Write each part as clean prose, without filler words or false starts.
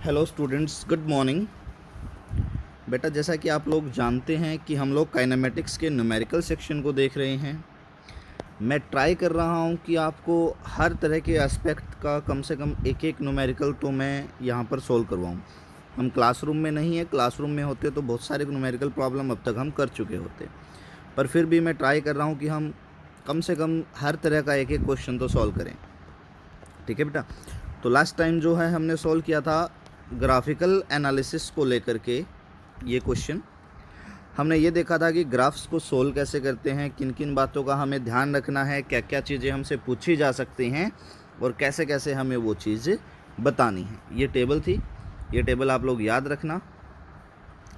Hello students, good morning. बेटा, जैसा कि आप लोग जानते हैं कि हम लोग काइनेमेटिक्स के न्यूमेरिकल सेक्शन को देख रहे हैं। मैं ट्राई कर रहा हूं कि आपको हर तरह के एस्पेक्ट का कम से कम एक एक न्यूमेरिकल तो मैं यहां पर सोल्व करवाऊं। हम क्लासरूम में नहीं है, क्लासरूम में होते तो बहुत सारे न्यूमेरिकल प्रॉब्लम अब तक हम कर चुके होते, पर फिर भी मैं ट्राई कर रहा हूँ कि हम कम से कम हर तरह का एक एक क्वेश्चन तो सॉल्व करें। ठीक है बेटा। तो लास्ट टाइम जो है हमने सॉल्व किया था ग्राफिकल एनालिसिस को लेकर के ये क्वेश्चन। हमने ये देखा था कि ग्राफ्स को सोल्व कैसे करते हैं, किन किन बातों का हमें ध्यान रखना है, क्या क्या चीज़ें हमसे पूछी जा सकती हैं और कैसे कैसे हमें वो चीज़ बतानी है। ये टेबल थी, ये टेबल आप लोग याद रखना।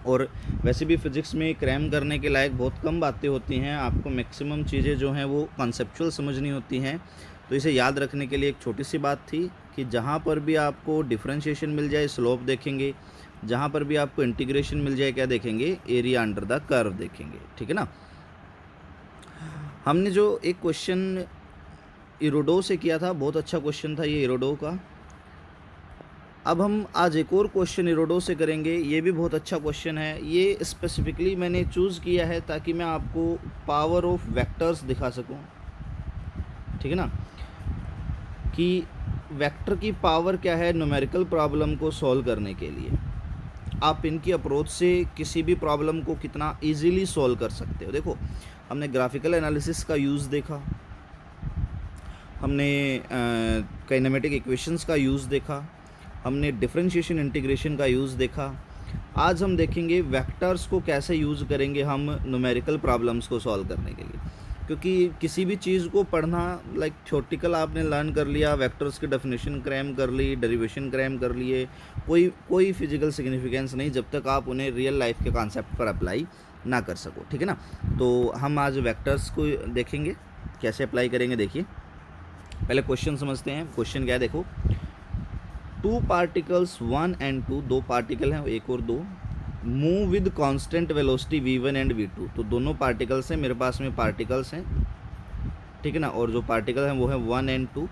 और वैसे भी फिज़िक्स में क्रैम करने के लायक बहुत कम बातें होती हैं, आपको मैक्सिमम चीज़ें जो हैं वो कॉन्सेप्चुअल समझनी होती हैं। तो इसे याद रखने के लिए एक छोटी सी बात थी कि जहाँ पर भी आपको डिफरेंशिएशन मिल जाए स्लोप देखेंगे, जहाँ पर भी आपको इंटीग्रेशन मिल जाए क्या देखेंगे, एरिया अंडर द कर्व देखेंगे। ठीक है ना। हमने जो एक क्वेश्चन इरोडो से किया था, बहुत अच्छा क्वेश्चन था ये इरोडो का। अब हम आज एक और क्वेश्चन इरोडो से करेंगे, ये भी बहुत अच्छा क्वेश्चन है। ये स्पेसिफिकली मैंने चूज़ किया है ताकि मैं आपको पावर ऑफ वेक्टर्स दिखा सकूं। ठीक है ना, कि वेक्टर की पावर क्या है न्यूमेरिकल प्रॉब्लम को सॉल्व करने के लिए। आप इनकी अप्रोच से किसी भी प्रॉब्लम को कितना इजीली सॉल्व कर सकते हो। देखो, हमने ग्राफिकल एनालिसिस का यूज़ देखा, हमने काइनेमेटिक इक्वेशंस का यूज़ देखा, हमने डिफरेंशिएशन इंटीग्रेशन का यूज़ देखा। आज हम देखेंगे वेक्टर्स को कैसे यूज़ करेंगे हम न्यूमेरिकल प्रॉब्लम्स को सॉल्व करने के लिए। क्योंकि किसी भी चीज़ को पढ़ना लाइक थ्योरेटिकल आपने लर्न कर लिया, वेक्टर्स की डेफिनेशन क्रैम कर ली, डेरिवेशन क्रैम कर लिए, कोई फिजिकल सिग्निफिकेंस नहीं जब तक आप उन्हें रियल लाइफ के कॉन्सेप्ट पर अप्लाई ना कर सको। ठीक है ना। तो हम आज वेक्टर्स को देखेंगे कैसे अप्लाई करेंगे। देखिए, पहले क्वेश्चन समझते हैं। क्वेश्चन क्या है, देखो, टू पार्टिकल्स 1 एंड 2, दो पार्टिकल हैं, एक और दो, move with constant velocity v1 and v2। तो दोनों पार्टिकल्स हैं, मेरे पास में पार्टिकल्स हैं। ठीक है ना। और जो पार्टिकल हैं वो है 1 एंड 2,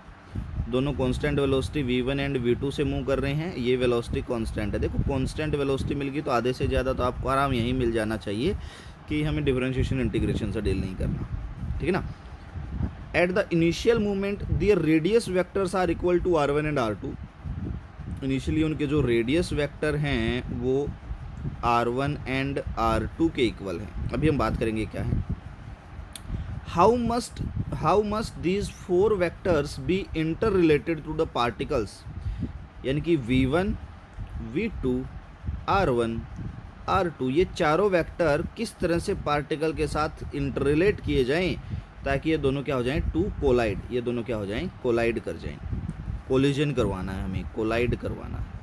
दोनों constant velocity v1 and v2 से मूव कर रहे हैं। ये वेलोसिटी कांस्टेंट है। देखो, कांस्टेंट वेलोसिटी मिल गई तो आधे से ज़्यादा तो आपको आराम यहीं मिल जाना चाहिए कि हमें डिफरेंशिएशन इंटीग्रेशन से डील नहीं करना। ठीक है ना। At the initial movement their radius vectors are equal to r1 and r2। Initially उनके जो रेडियस वेक्टर हैं वो r1 एंड r2 के इक्वल हैं। अभी हम बात करेंगे क्या है। How must these four vectors be interrelated to the particles, यानी कि v1, v2, r1, r2, ये चारों वेक्टर किस तरह से पार्टिकल के साथ इंटर रिलेट किए जाएं ताकि ये दोनों क्या हो जाएं, टू कोलाइड, ये दोनों क्या हो जाएं, कोलाइड कर जाएं। कोलिजन करवाना है हमें, कोलाइड करवाना है।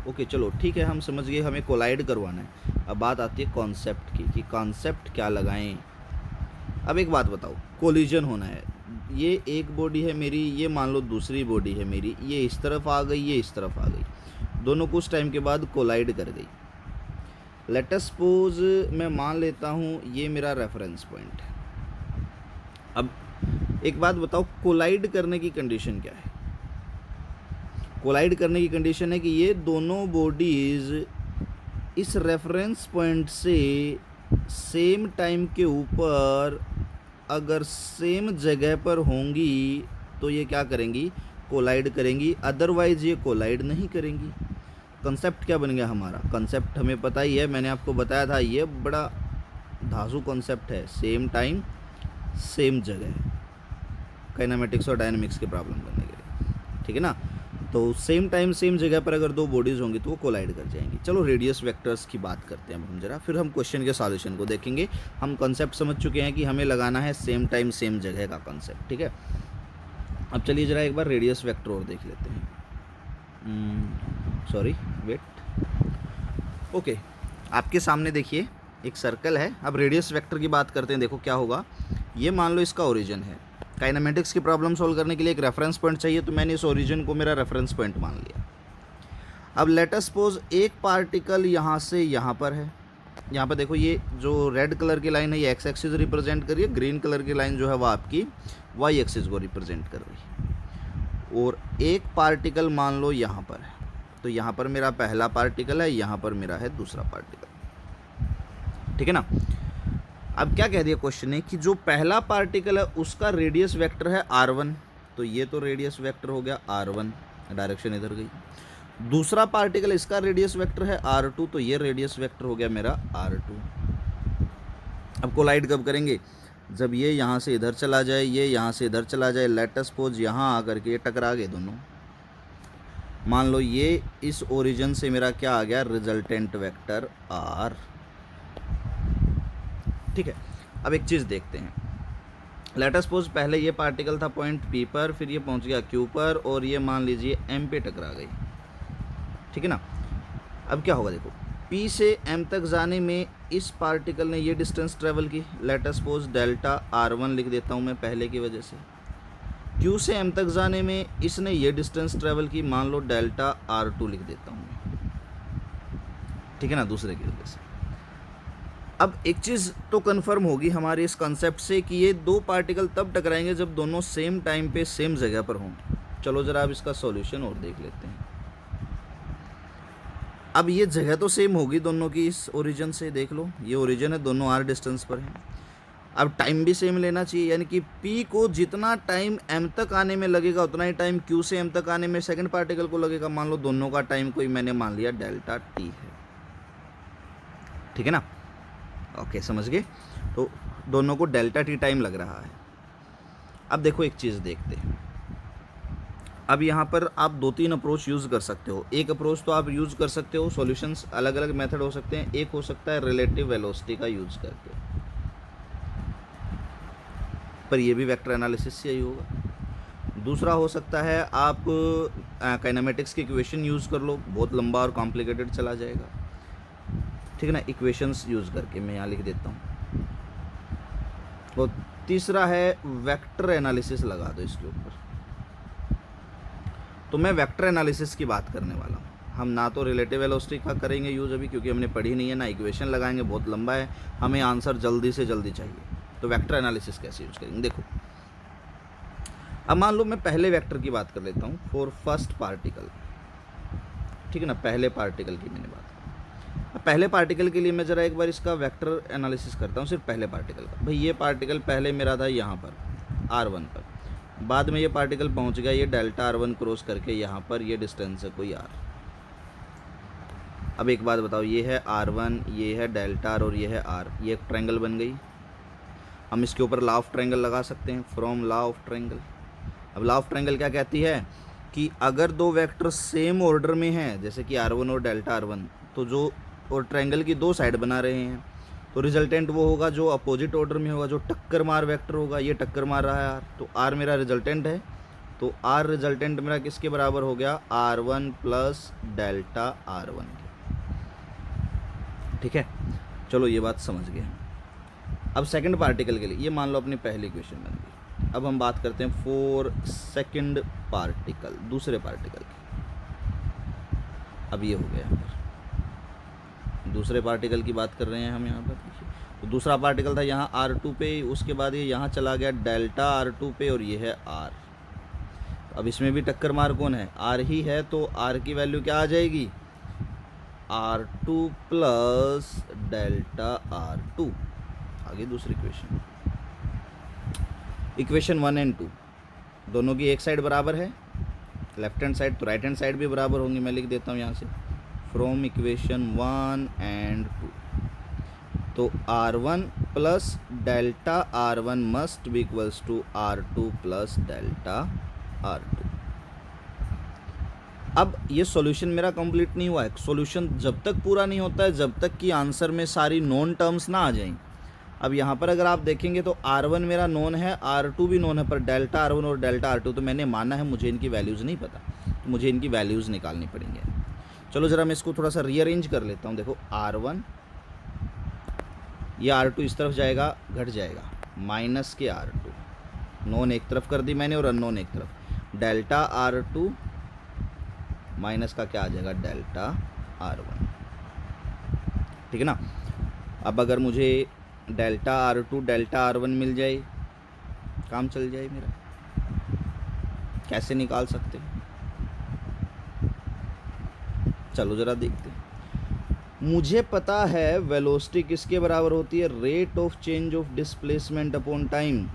ओके, चलो ठीक है, हम समझ गए हमें कोलाइड करवाना है। अब बात आती है कॉन्सेप्ट की कि कॉन्सेप्ट क्या लगाएं। अब एक बात बताओ, कोलिजन होना है, ये एक बॉडी है मेरी, ये मान लो दूसरी बॉडी है मेरी, ये इस तरफ आ गई, ये इस तरफ आ गई, दोनों कुछ टाइम के बाद कोलाइड कर गई। लेट अस सपोज मैं मान लेता हूँ ये मेरा रेफरेंस पॉइंट है। अब एक बात बताओ, कोलाइड करने की कंडीशन क्या है। कोलाइड करने की कंडीशन है कि ये दोनों बॉडीज़ इस रेफरेंस पॉइंट से सेम टाइम के ऊपर अगर सेम जगह पर होंगी तो ये क्या करेंगी, कोलाइड करेंगी, अदरवाइज ये कोलाइड नहीं करेंगी। कंसेप्ट क्या बन गया हमारा, कंसेप्ट हमें पता ही है, मैंने आपको बताया था, ये बड़ा धांसू कंसेप्ट है, सेम टाइम सेम जगह, काइनेमेटिक्स और डायनामिक्स के प्रॉब्लम करने के लिए। ठीक है ना। तो सेम टाइम सेम जगह पर अगर दो बॉडीज़ होंगी तो वो कोलाइड कर जाएंगी। चलो रेडियस वेक्टर्स की बात करते हैं अब हम जरा, फिर हम क्वेश्चन के सॉल्यूशन को देखेंगे। हम कॉन्सेप्ट समझ चुके हैं कि हमें लगाना है सेम टाइम सेम जगह का कॉन्सेप्ट। ठीक है। अब चलिए जरा एक बार रेडियस वेक्टर और देख लेते हैं। Sorry, wait. ओके, आपके सामने देखिए एक सर्कल है। अब रेडियस वेक्टर की बात करते हैं। देखो क्या होगा, ये मान लो इसका ओरिजिन है। काइनेमेटिक्स की प्रॉब्लम सॉल्व करने के लिए एक रेफरेंस पॉइंट चाहिए, तो मैंने इस ओरिजिन को मेरा रेफरेंस पॉइंट मान लिया। अब लेट अस सपोज एक पार्टिकल यहाँ से यहाँ पर है। यहाँ पर देखो, ये जो रेड कलर की लाइन है ये एक्स एक्सिस रिप्रेजेंट कर रही है, ग्रीन कलर की लाइन जो है वो आपकी वाई एक्सिस को रिप्रेजेंट कर रही है। और एक पार्टिकल मान लो यहाँ पर है। तो यहाँ पर मेरा पहला पार्टिकल है, यहाँ पर मेरा है दूसरा पार्टिकल, ठीक है ना। अब क्या कह दिया क्वेश्चन ने कि जो पहला पार्टिकल है उसका रेडियस वेक्टर है r1, तो ये तो रेडियस वेक्टर हो गया r1, डायरेक्शन इधर गई। दूसरा पार्टिकल इसका रेडियस वेक्टर है r2, तो ये रेडियस वेक्टर हो गया मेरा r2। अब कोलाइड कब करेंगे, जब ये यहाँ से इधर चला जाए, ये यहाँ से इधर चला जाए, लेट अस सपोज यहाँ आकर के ये टकरा गए दोनों। मान लो ये इस ओरिजिन से मेरा क्या आ गया, रिजल्टेंट वेक्टर r, ठीक है। अब एक चीज़ देखते हैं, लेट अस सपोज पहले ये पार्टिकल था पॉइंट P पर, फिर ये पहुंच गया Q पर, और ये मान लीजिए M पे टकरा गई, ठीक है ना। अब क्या होगा, देखो P से M तक जाने में इस पार्टिकल ने ये डिस्टेंस ट्रेवल की, let us suppose delta r1 लिख देता हूँ मैं पहले की वजह से। Q से M तक जाने में इसने ये डिस्टेंस ट्रेवल की, मान लो डेल्टा r2 लिख देता हूँ मैं, ठीक है ना, दूसरे की वजह से। अब एक चीज़ तो कंफर्म होगी हमारे इस कॉन्सेप्ट से कि ये दो पार्टिकल तब टकराएंगे जब दोनों सेम टाइम पे सेम जगह पर हों। चलो ज़रा अब इसका सॉल्यूशन और देख लेते हैं। अब ये जगह तो सेम होगी दोनों की, इस ओरिजिन से देख लो, ये ओरिजिन है, दोनों r डिस्टेंस पर हैं। अब टाइम भी सेम लेना चाहिए, यानी कि P को जितना टाइम M तक आने में लगेगा उतना ही टाइम Q से M तक आने में सेकंड पार्टिकल को लगेगा। मान लो दोनों का टाइम कोई मैंने मान लिया डेल्टा t है, ठीक है ना। ओके, समझ गए। तो दोनों को डेल्टा t टाइम लग रहा है। अब देखो एक चीज़ देखते हैं, अब यहाँ पर आप 2-3 अप्रोच यूज़ कर सकते हो। एक अप्रोच तो आप यूज़ कर सकते हो, सॉल्यूशंस अलग अलग मेथड हो सकते हैं। एक हो सकता है रिलेटिव वेलोसिटी का यूज़ करके, पर ये भी वेक्टर एनालिसिस से ही होगा। दूसरा हो सकता है आप काइनेमेटिक्स की इक्वेशन यूज़ कर लो, बहुत लंबा और कॉम्प्लिकेटेड चला जाएगा, ठीक है ना। इक्वेशंस यूज़ करके मैं यहाँ लिख देता हूँ। और तीसरा है वेक्टर एनालिसिस लगा दो इसके ऊपर। तो मैं वेक्टर एनालिसिस की बात करने वाला हूँ। हम ना तो रिलेटिव वेलोसिटी का करेंगे यूज़ अभी, क्योंकि हमने पढ़ी नहीं है, ना इक्वेशन लगाएंगे, बहुत लंबा है, हमें आंसर जल्दी से जल्दी चाहिए। तो वेक्टर एनालिसिस कैसे यूज़ करेंगे, देखो। अब मान लो मैं पहले वेक्टर की बात कर लेता हूँ, फॉर फर्स्ट पार्टिकल, ठीक है ना, पहले पार्टिकल की मैंने बात की। अब पहले पार्टिकल के लिए मैं ज़रा एक बार इसका वेक्टर एनालिसिस करता हूँ, सिर्फ पहले पार्टिकल का। भाई ये पार्टिकल पहले मेरा था यहाँ पर r1 पर, बाद में ये पार्टिकल पहुँच गया ये डेल्टा r1 क्रॉस करके यहाँ पर, ये डिस्टेंस है कोई r। अब एक बात बताओ, ये है r1, ये है डेल्टा r और ये है r, ये एक ट्रायंगल बन गई। हम इसके ऊपर लॉ ऑफ ट्रायंगल लगा सकते हैं, फ्रॉम लॉ ऑफ ट्रायंगल। अब लॉ ऑफ ट्रायंगल क्या कहती है कि अगर दो वेक्टर सेम ऑर्डर में हैं, जैसे कि r1 और डेल्टा r1, तो जो और ट्रायंगल की दो साइड बना रहे हैं, तो रिजल्टेंट वो होगा जो अपोजिट ऑर्डर में होगा, जो टक्कर मार वेक्टर होगा। ये टक्कर मार रहा है r, तो r मेरा रिजल्टेंट है, तो r रिजल्टेंट मेरा किसके बराबर हो गया, r1 प्लस डेल्टा r1 के, ठीक है। चलो ये बात समझ गए। अब सेकंड पार्टिकल के लिए ये मान लो अपनी पहली इक्वेशन बन गई। अब हम बात करते हैं फॉर सेकंड पार्टिकल, दूसरे पार्टिकल की। अब ये हो गया यहाँ पर दूसरे पार्टिकल की बात कर रहे हैं हम यहाँ पर। तो दूसरा पार्टिकल था यहाँ r2 पे, उसके बाद ये यहाँ चला गया डेल्टा r2 पे, और ये है r। अब इसमें भी टक्कर मार कौन है, r ही है, तो r की वैल्यू क्या आ जाएगी, r2 प्लस डेल्टा r2। आगे दूसरी इक्वेशन, इक्वेशन 1 और 2 दोनों की एक साइड बराबर है, लेफ्ट हैंड साइड, तो राइट हैंड साइड भी बराबर होंगी। मैं लिख देता हूँ यहाँ से, फ्रॉम इक्वेशन 1 और 2, तो r1 plus delta r1 must be equals to r2 plus delta r2। अब ये सॉल्यूशन मेरा कंप्लीट नहीं हुआ है। सॉल्यूशन जब तक पूरा नहीं होता है जब तक कि आंसर में सारी नॉन टर्म्स ना आ जाएं। अब यहाँ पर अगर आप देखेंगे तो r1 मेरा नॉन है, r2 भी नॉन है, पर डेल्टा r1 और डेल्टा r2 तो मैंने माना है, मुझे इनकी वैल्यूज़ नहीं पता, तो मुझे इनकी वैल्यूज़ निकालनी पड़ेंगे। चलो ज़रा मैं इसको थोड़ा सा रीअरेंज कर लेता हूँ। देखो r1, ये r2 इस तरफ जाएगा, घट जाएगा, माइनस के r2, नॉन एक तरफ कर दी मैंने और अननोन एक तरफ, डेल्टा r2 माइनस का क्या आ जाएगा, डेल्टा r1, ठीक है ना। अब अगर मुझे डेल्टा r2 डेल्टा r1 मिल जाए, काम चल जाए मेरा। कैसे निकाल सकते हैं, चलो ज़रा देखते हैं। मुझे पता है वेलोसिटी किसके बराबर होती है, rate of change of displacement upon time.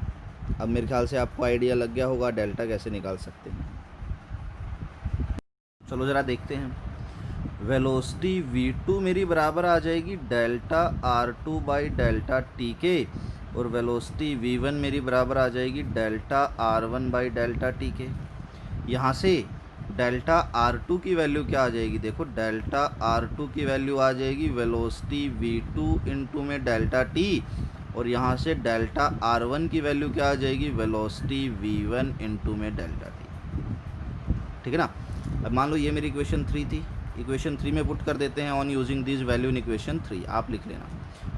अब मेरे ख्याल से आपको आइडिया लग गया होगा डेल्टा कैसे निकाल सकते हैं। चलो ज़रा देखते हैं। वेलोसिटी v2 मेरी बराबर आ जाएगी delta r2 by delta T के, और वेलोसिटी v1 मेरी बराबर आ जाएगी delta r1 by delta T के। यहाँ से डेल्टा r2 की वैल्यू क्या आ जाएगी, देखो डेल्टा r2 की वैल्यू आ जाएगी वेलोसिटी v2 इंटू में डेल्टा t, और यहाँ से डेल्टा r1 की वैल्यू क्या आ जाएगी, वेलोसिटी v1 इंटू में डेल्टा t। ठीक है ना। अब मान लो ये मेरी इक्वेशन 3 थी, इक्वेशन 3 में पुट कर देते हैं on using this value in equation 3। आप लिख लेना,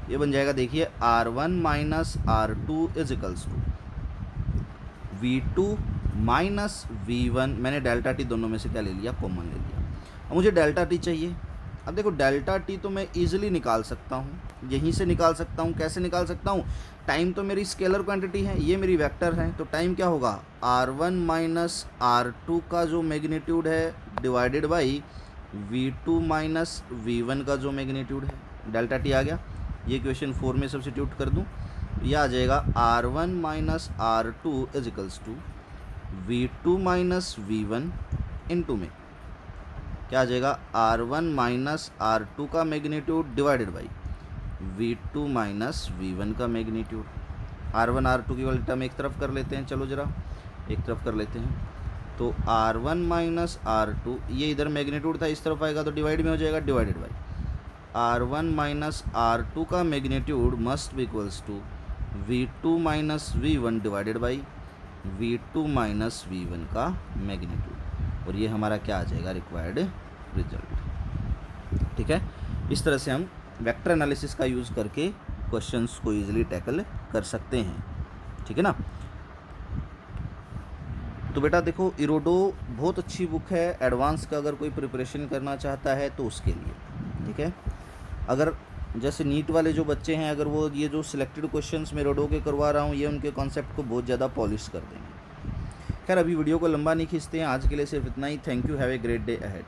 ये बन जाएगा, देखिए r1 minus r2 is equals to v2 minus v1, मैंने डेल्टा टी दोनों में से क्या ले लिया, कॉमन ले लिया। अब मुझे डेल्टा टी चाहिए। अब देखो डेल्टा टी तो मैं ईजिली निकाल सकता हूँ, यहीं से निकाल सकता हूँ। कैसे निकाल सकता हूँ, टाइम तो मेरी स्केलर क्वांटिटी है, ये मेरी वेक्टर है, तो टाइम क्या होगा, r1 माइनस r2 का जो मैग्नीट्यूड है divided by v2 minus v1 का जो मैग्नीट्यूड है। डेल्टा टी आ गया, ये इक्वेशन 4 में सब्स्टिट्यूट कर दूँ, यह आ जाएगा r1 minus r2 is equals to v2 minus v1 into में क्या आ जाएगा, r1 माइनस r2 का magnitude divided by v2 minus v1 का मैग्नीट्यूड। r1 r2 की वाली टर्म एक तरफ कर लेते हैं, चलो ज़रा एक तरफ कर लेते हैं। तो r1 माइनस r2, ये इधर मैग्नीट्यूड था, इस तरफ आएगा तो डिवाइड में हो जाएगा, divided by r1 minus r2 का magnitude must be equals to v2 minus v1 divided by v2 minus v1 का मैग्नीट्यूड, और ये हमारा क्या आ जाएगा, रिक्वायर्ड रिजल्ट। ठीक है, इस तरह से हम वेक्टर एनालिसिस का यूज़ करके क्वेश्चंस को इजीली टैकल कर सकते हैं। ठीक है ना। तो बेटा देखो इरोडो बहुत अच्छी बुक है, एडवांस का अगर कोई प्रिपरेशन करना चाहता है तो उसके लिए। ठीक है, अगर जैसे नीट वाले जो बच्चे हैं, अगर वो ये जो सिलेक्टेड क्वेश्चंस मैं इरोडो के करवा रहा हूँ, ये उनके कॉन्सेप्ट को बहुत ज़्यादा पॉलिश कर देंगे। खैर अभी वीडियो को लंबा नहीं खींचते हैं, आज के लिए सिर्फ इतना ही। Thank you, have a great day ahead.